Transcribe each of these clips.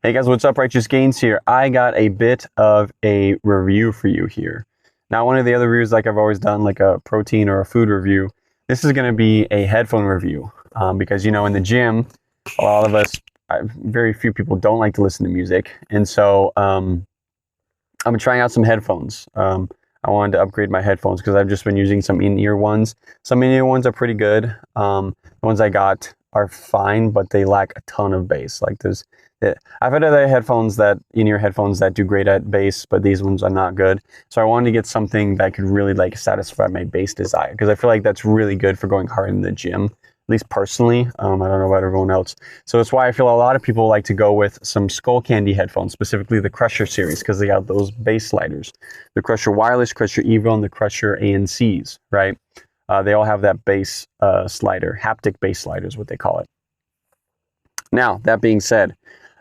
Hey guys, what's up? Righteous Gains here. I got a bit of a review for you here. Not one of the other reviews like I've always done, like a protein or a food review. This is going to be a headphone review because, you know, in the gym, a lot of us, very few people don't like to listen to music. And so I'm trying out some headphones. I wanted to upgrade my headphones because I've just been using some in-ear ones. Some in-ear ones are pretty good. The ones I got are fine, but they lack a ton of bass. Like I've had other headphones in-ear headphones that do great at bass, but these ones are not good. So I wanted to get something that could really like satisfy my bass desire, because I feel like that's really good for going hard in the gym, at least personally. I don't know about everyone else. So that's why I feel a lot of people like to go with some Skull Candy headphones, specifically the Crusher series, because they have those bass sliders. The Crusher Wireless, Crusher Evo, and the Crusher ANCs, right? They all have that bass slider, haptic bass slider is what they call it. Now, that being said,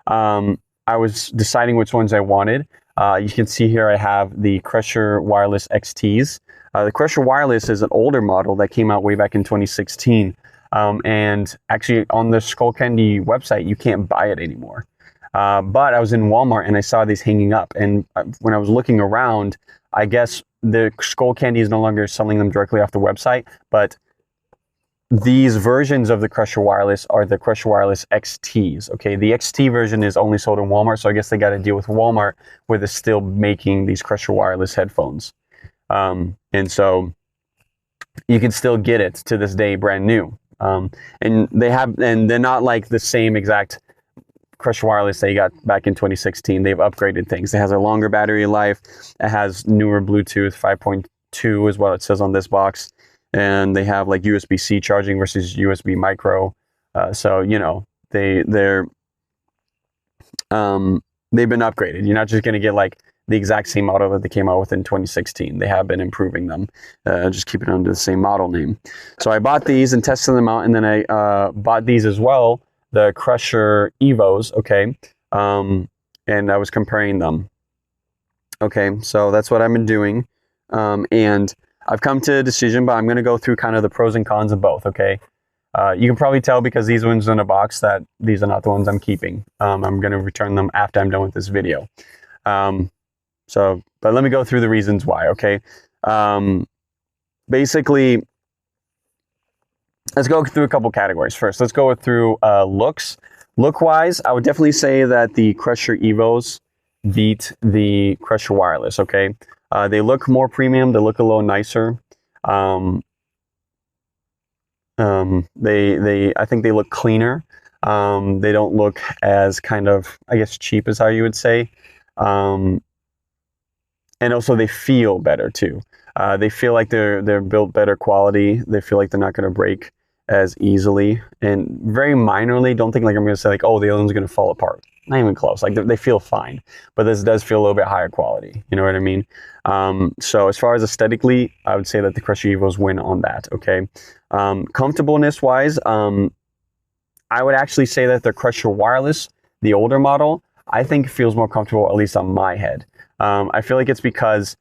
I was deciding which ones I wanted. You can see here I have the Crusher Wireless XTs. The Crusher Wireless is an older model that came out way back in 2016. And actually on the Skull Candy website, you can't buy it anymore. But I was in Walmart and I saw these hanging up. And when I was looking around, I guess the Skull Candy is no longer selling them directly off the website, but these versions of the Crusher Wireless are the Crusher Wireless XTs. Okay, the XT version is only sold in Walmart, so I guess they got to deal with Walmart where they're still making these Crusher Wireless headphones. And so you can still get it to this day brand new. And they're not like the same exact Crusher Wireless they got back in 2016. They've upgraded things. It has a longer battery life. It has newer Bluetooth 5.2 is what it says on this box. And they have like USB-C charging versus USB micro. So, you know, they've been upgraded. You're not just going to get like the exact same model that they came out with in 2016. They have been improving them, just keep it under the same model name. So I bought these and tested them out, and then I bought these as well, the Crusher Evos, okay? And I was comparing them. Okay, so that's what I've been doing. And I've come to a decision, but I'm going to go through kind of the pros and cons of both, okay? You can probably tell because these ones in a box that these are not the ones I'm keeping. I'm going to return them after I'm done with this video. But let me go through the reasons why, okay? Basically, let's go through a couple categories first. Let's go through looks. Look-wise, I would definitely say that the Crusher Evos beat the Crusher Wireless, okay? They look more premium. They look a little nicer. I think they look cleaner. They don't look as kind of, I guess, cheap is how you would say. And also they feel better too. They feel like they're built better quality. They feel like they're not going to break as easily, and very minorly. Don't think like I'm going to say like, oh, the other one's going to fall apart. Not even close. Like they feel fine, but this does feel a little bit higher quality. You know what I mean? So as far as aesthetically, I would say that the Crusher Evos win on that. Okay. Comfortableness wise, I would actually say that the Crusher Wireless, the older model, I think feels more comfortable, at least on my head. I feel like it's because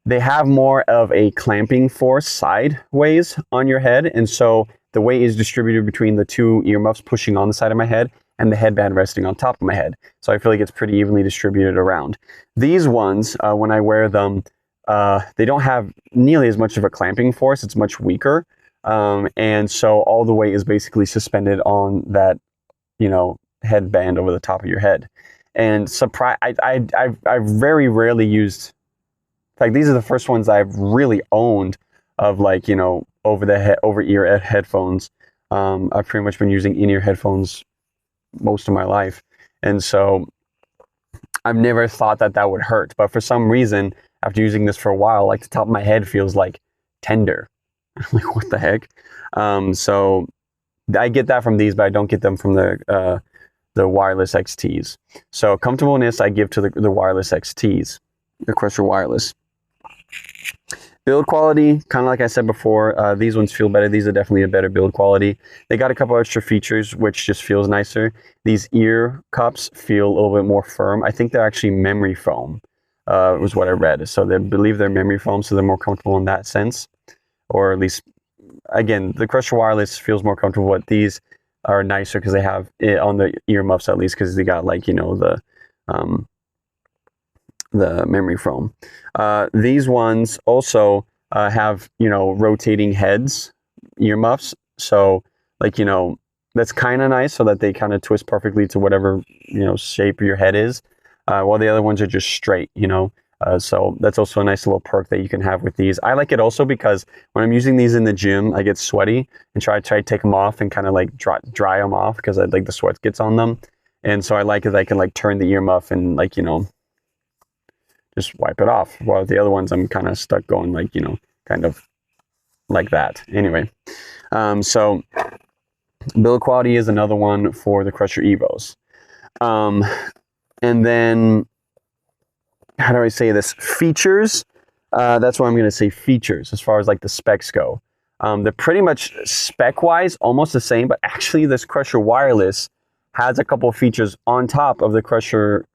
they have more of a clamping force sideways on your head, and so the weight is distributed between the two earmuffs pushing on the side of my head and the headband resting on top of my head. So I feel like it's pretty evenly distributed around. These ones, when I wear them, they don't have nearly as much of a clamping force. It's much weaker. And so all the weight is basically suspended on that, you know, headband over the top of your head. And I've very rarely used, in fact, these are the first ones I've really owned of like, you know, over-ear headphones. I've pretty much been using in-ear headphones most of my life. And so I've never thought that that would hurt. But for some reason, after using this for a while, like the top of my head feels like tender. I'm like, what the heck? So I get that from these, but I don't get them from the wireless XTs. So comfortableness I give to the wireless XTs, the Crusher Wireless. Build quality, kind of like I said before, these ones feel better. These are definitely a better build quality. They got a couple extra features, which just feels nicer. These ear cups feel a little bit more firm. I think they're actually memory foam, was what I read. So they believe they're memory foam, so they're more comfortable in that sense. Or at least, again, the Crusher Wireless feels more comfortable, but these are nicer because they have it on the earmuffs, at least, because they got like, you know, the memory foam. These ones also have, you know, rotating heads, earmuffs. So like, you know, that's kind of nice, so that they kind of twist perfectly to whatever, you know, shape your head is, while the other ones are just straight, you know. So that's also a nice little perk that you can have with these. I like it also because when I'm using these in the gym, I get sweaty and try to take them off and kind of like dry them off, because I like the sweat gets on them. And so I like it. I can like turn the earmuff and like, you know, just wipe it off. While the other ones, I'm kind of stuck going like, you know, kind of like that. Anyway, so build quality is another one for the Crusher Evos. And then, how do I say this? Features. That's what I'm going to say, features, as far as like the specs go. They're pretty much spec-wise almost the same, but actually this Crusher Wireless has a couple of features on top of the Crusher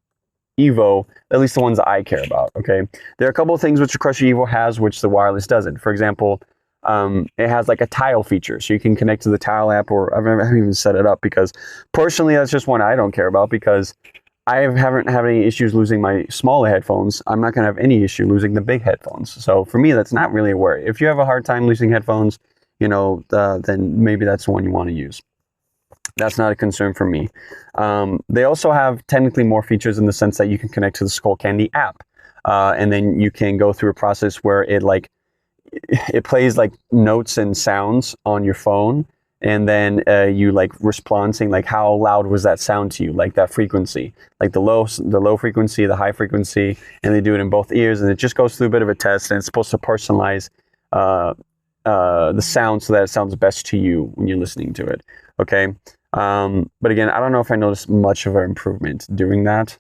Evo, at least the ones that I care about, okay? There are a couple of things which the Crusher Evo has, which the wireless doesn't. For example, it has like a tile feature, so you can connect to the tile app, or I haven't even set it up, because personally that's just one I don't care about, because I haven't had any issues losing my smaller headphones. I'm not going to have any issue losing the big headphones. So for me, that's not really a worry. If you have a hard time losing headphones, you know, then maybe that's the one you want to use. That's not a concern for me. They also have technically more features in the sense that you can connect to the Skullcandy app. And then you can go through a process where it plays like notes and sounds on your phone. And then you like respond saying like, how loud was that sound to you? Like that frequency, like the low frequency, the high frequency, and they do it in both ears. And it just goes through a bit of a test, and it's supposed to personalize the sound so that it sounds best to you when you're listening to it. Okay. But again, I don't know if I noticed much of an improvement doing that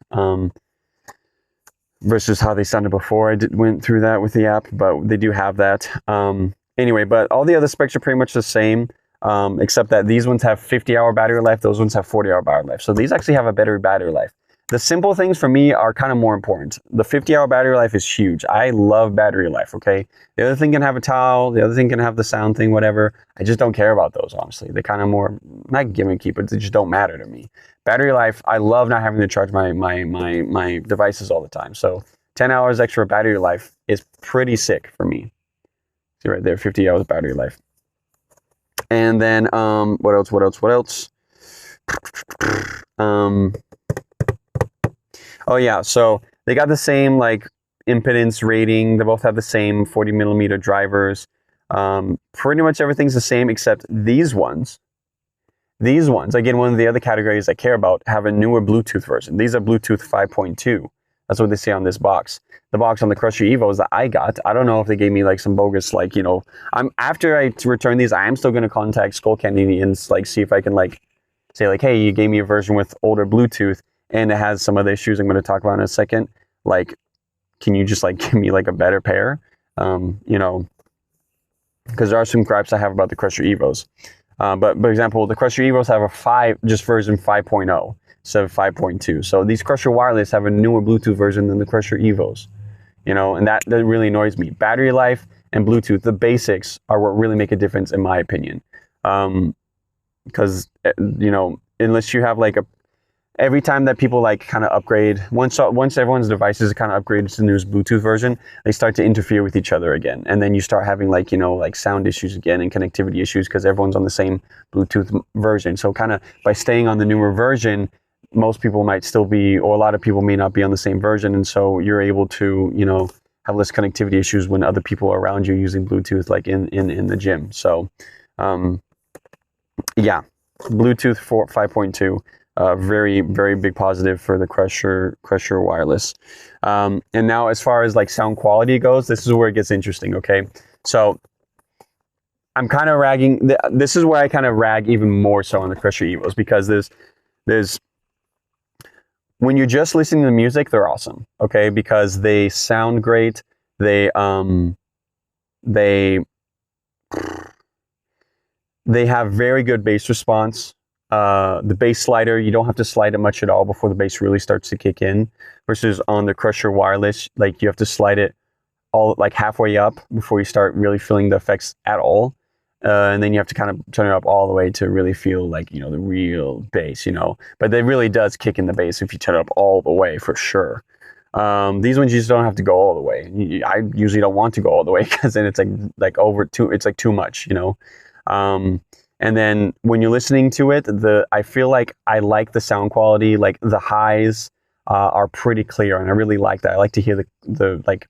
versus how they sounded before I went through that with the app, but they do have that. Anyway, but all the other specs are pretty much the same. Except that these ones have 50-hour battery life, those ones have 40-hour battery life. So these actually have a better battery life. The simple things for me are kind of more important. The 50-hour battery life is huge. I love battery life, okay? The other thing can have a towel, the other thing can have the sound thing, whatever. I just don't care about those, honestly. They're kind of more, not gimmicky, but they just don't matter to me. Battery life, I love not having to charge my devices all the time. So 10 hours extra battery life is pretty sick for me. See right there, 50 hours battery life. And then, what else? Oh yeah, so they got the same like impedance rating. They both have the same 40 millimeter drivers. Pretty much everything's the same except these ones. These ones, again, one of the other categories I care about, have a newer Bluetooth version. These are Bluetooth 5.2. That's what they say on this box. The box on the Crusher Evos that I got, I don't know if they gave me like some bogus, like, you know, after I return these, I am still going to contact Skullcandy and like see if I can like say like, hey, you gave me a version with older Bluetooth and it has some of the issues I'm going to talk about in a second. Like, can you just like give me like a better pair? You know, because there are some gripes I have about the Crusher Evos. But for example, the Crusher Evos have a version 5.0. So 5.2. So these Crusher Wireless have a newer Bluetooth version than the Crusher Evos, you know, and that really annoys me. Battery life and Bluetooth, the basics are what really make a difference in my opinion. Because, you know, unless you have like every time that people like kind of upgrade, once everyone's devices kind of upgraded to the newest Bluetooth version, they start to interfere with each other again. And then you start having like, you know, like sound issues again and connectivity issues because everyone's on the same Bluetooth version. So kind of by staying on the newer version, most people might still be, or a lot of people may not be on the same version. And so you're able to, you know, have less connectivity issues when other people are around you using Bluetooth, like in the gym. So, yeah, Bluetooth 5.2, very, very big positive for the Crusher Wireless. And now as far as like sound quality goes, this is where it gets interesting. Okay. So I'm kind of ragging. This is where I kind of rag even more so on the Crusher Evos, because there's when you're just listening to the music, they're awesome, okay? Because they sound great. They have very good bass response. The bass slider, you don't have to slide it much at all before the bass really starts to kick in. Versus on the Crusher Wireless, like you have to slide it all like halfway up before you start really feeling the effects at all. And then you have to kind of turn it up all the way to really feel like, you know, the real bass, you know. But it really does kick in the bass if you turn it up all the way, for sure. These ones you just don't have to go all the way. I usually don't want to go all the way because then it's like too much, you know. And then when you're listening to it, I feel like I like the sound quality, like the highs are pretty clear, and I really like that. I like to hear the like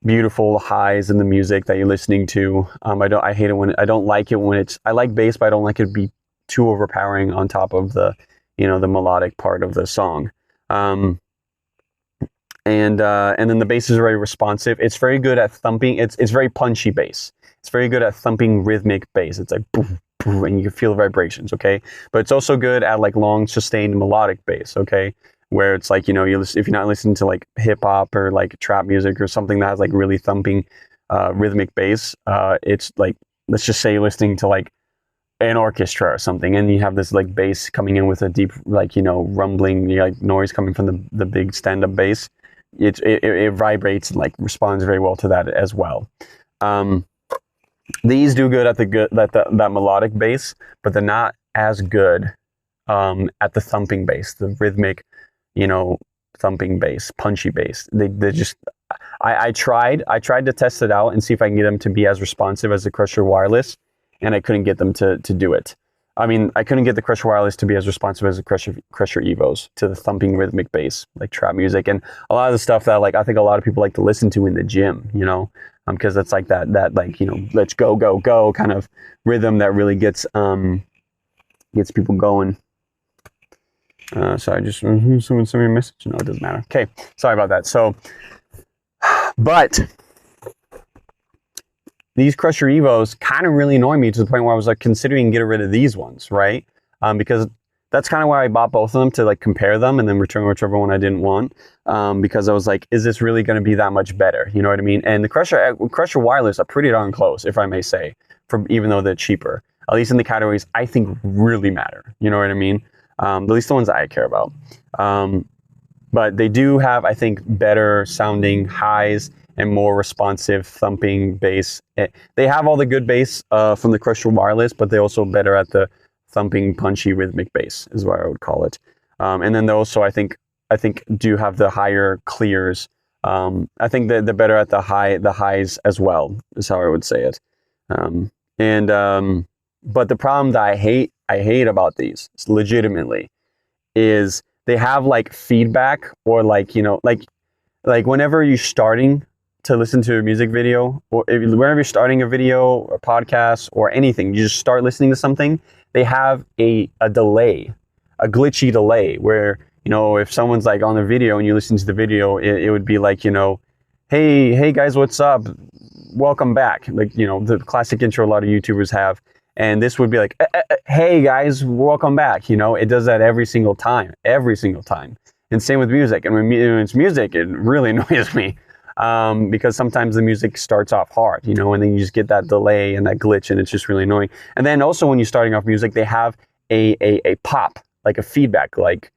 beautiful highs in the music that you're listening to. I hate it when I don't like it when I like bass, but I don't like it to be too overpowering on top of the, you know, the melodic part of the song. And then the bass is very responsive. It's very good at thumping. It's very punchy bass. It's very good at thumping rhythmic bass. It's like boom, boom, and you can feel the vibrations, okay? But it's also good at like long sustained melodic bass, okay? Where it's like, you know, if you're not listening to like hip hop or like trap music or something that has like really thumping rhythmic bass, it's like, let's just say you're listening to like an orchestra or something, and you have this like bass coming in with a deep, like, you know, rumbling, like noise coming from the big stand-up bass. It vibrates and like responds very well to that as well. These do good at that melodic bass, but they're not as good at the thumping bass, the rhythmic, you know, thumping bass, punchy bass. They just, I tried to test it out and see if I can get them to be as responsive as the Crusher Wireless, and I couldn't get them to do it. I mean, I couldn't get the Crusher Wireless to be as responsive as the Crusher Evos to the thumping rhythmic bass, like trap music, and a lot of the stuff that like I think a lot of people like to listen to in the gym, you know, because it's like that like, you know, let's go go go kind of rhythm that really gets people going. Sorry, just someone sent me a message. No, it doesn't matter. Okay, sorry about that. So, but these Crusher Evos kind of really annoy me to the point where I was like considering getting rid of these ones, right? Because that's kind of why I bought both of them, to like compare them and then return whichever one I didn't want. Because I was like, is this really going to be that much better? You know what I mean? And the Crusher Wireless are pretty darn close, if I may say, even though they're cheaper. At least in the categories I think really matter. You know what I mean? At least the ones I care about. But they do have, I think, better sounding highs and more responsive thumping bass. They have all the good bass from the Crusher Wireless, but they're also better at the thumping, punchy, rhythmic bass, is what I would call it. And then they also, I think, do have the higher clears. I think they're better at the highs as well, is how I would say it. But the problem that I hate about these, legitimately, is they have like feedback, or like, you know, like whenever you're starting to listen to a music video, or whenever you're starting a video or podcast or anything, you just start listening to something, they have a delay, a glitchy delay, where, you know, if someone's like on the video and you listen to the video, it would be like, you know, hey guys, what's up? Welcome back. Like, you know, the classic intro a lot of YouTubers have. And this would be like, hey guys, welcome back. You know, it does that every single time. And same with music. And when it's music, it really annoys me because sometimes the music starts off hard, you know, and then you just get that delay and that glitch, and it's just really annoying. And then also when you're starting off music, they have a pop, like a feedback, like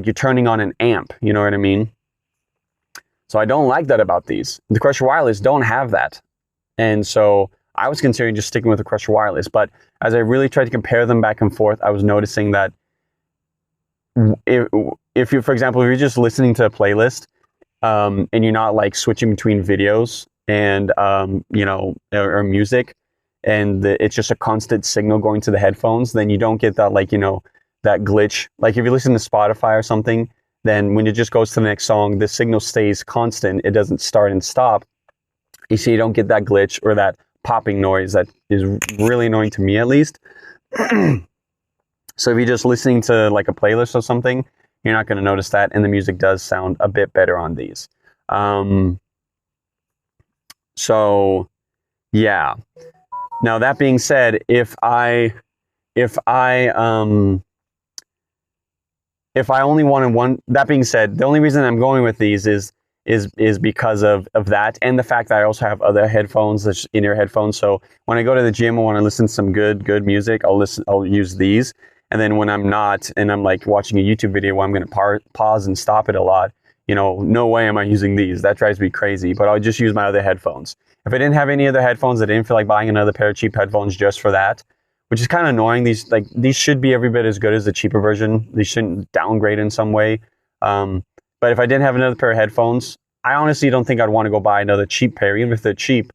you're turning on an amp. You know what I mean? So I don't like that about these. The Crusher Wireless don't have that. And so I was considering just sticking with the Crusher Wireless, but as I really tried to compare them back and forth, I was noticing that if you, for example, if you're just listening to a playlist and you're not like switching between videos and you know, or music, and it's just a constant signal going to the headphones, then you don't get that, like, you know, that glitch. Like if you listen to Spotify or something, then when it just goes to the next song, the signal stays constant. It doesn't start and stop. You see, you don't get that glitch or that popping noise that is really annoying to me, at least. So if you're just listening to like a playlist or something, you're not going to notice that, and the music does sound a bit better on these. So yeah. Now that being said, if I only wanted one, that being said, the only reason I'm going with these is because of that, and the fact that I also have other headphones, in-ear headphones. So when I go to the gym and want to listen to some good music, I'll use these. And then when I'm not, and I'm like watching a YouTube video where I'm going to pause and stop it a lot, you know, no way am I using these. That drives me crazy. But I'll just use my other headphones. If I didn't have any other headphones, I didn't feel like buying another pair of cheap headphones just for that, which is kind of annoying. These should be every bit as good as the cheaper version. These shouldn't downgrade in some way. But if I didn't have another pair of headphones, I honestly don't think I'd want to go buy another cheap pair, even if they're cheap,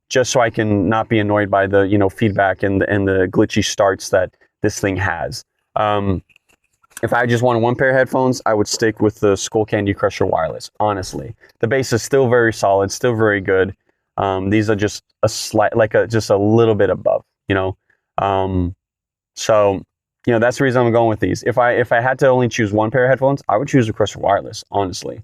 just so I can not be annoyed by the, you know, feedback and the glitchy starts that this thing has. If I just wanted one pair of headphones, I would stick with the Skullcandy Crusher Wireless, honestly. The bass is still very solid, still very good. These are just a slight, just a little bit above, you know. So, you know, that's the reason I'm going with these. If I had to only choose one pair of headphones, I would choose the Crusher Wireless, honestly.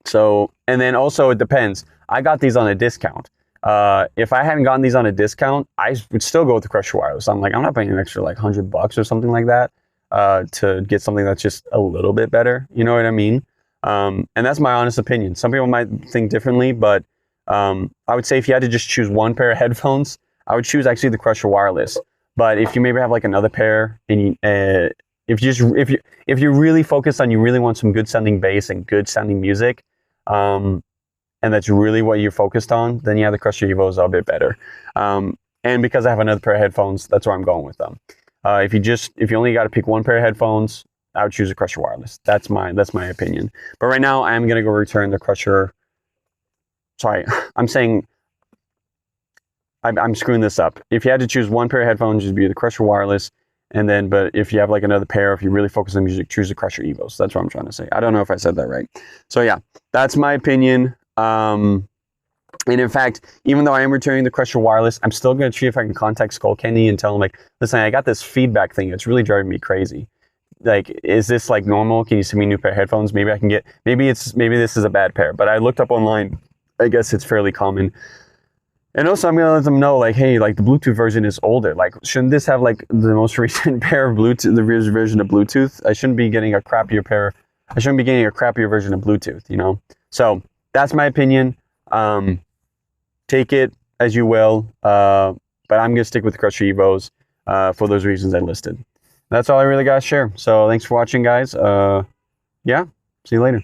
So, and then also it depends. I got these on a discount. If I hadn't gotten these on a discount, I would still go with the Crusher Wireless. I'm like, I'm not paying an extra like $100 or something like that to get something that's just a little bit better. You know what I mean? And that's my honest opinion. Some people might think differently, but I would say if you had to just choose one pair of headphones, I would choose actually the Crusher Wireless. But if you maybe have like another pair, and if you're really focused on, you really want some good sounding bass and good sounding music, and that's really what you're focused on, then yeah, the Crusher Evos are a bit better. And because I have another pair of headphones, that's where I'm going with them. If you only got to pick one pair of headphones, I would choose a Crusher Wireless. That's my opinion. But right now, I'm gonna go return the Crusher. Sorry, I'm saying I'm screwing this up. If you had to choose one pair of headphones, it'd be the Crusher Wireless. And then, but if you have like another pair, if you really focus on music, choose the Crusher Evos. That's what I'm trying to say. I don't know if I said that right. So yeah, that's my opinion. And in fact, even though I am returning the Crusher Wireless, I'm still going to see if I can contact Skullcandy and tell them like, listen, I got this feedback thing. It's really driving me crazy. Like, is this like normal? Can you send me a new pair of headphones? Maybe I can get, maybe this is a bad pair, but I looked up online. I guess it's fairly common. And also, I'm going to let them know, like, hey, like, the Bluetooth version is older. Like, shouldn't this have, like, the most recent pair of Bluetooth, the version of Bluetooth? I shouldn't be getting a crappier pair. I shouldn't be getting a crappier version of Bluetooth, you know? So, that's my opinion. Take it as you will. But I'm going to stick with the Crusher Evos for those reasons I listed. That's all I really got to share. So, thanks for watching, guys. Yeah, see you later.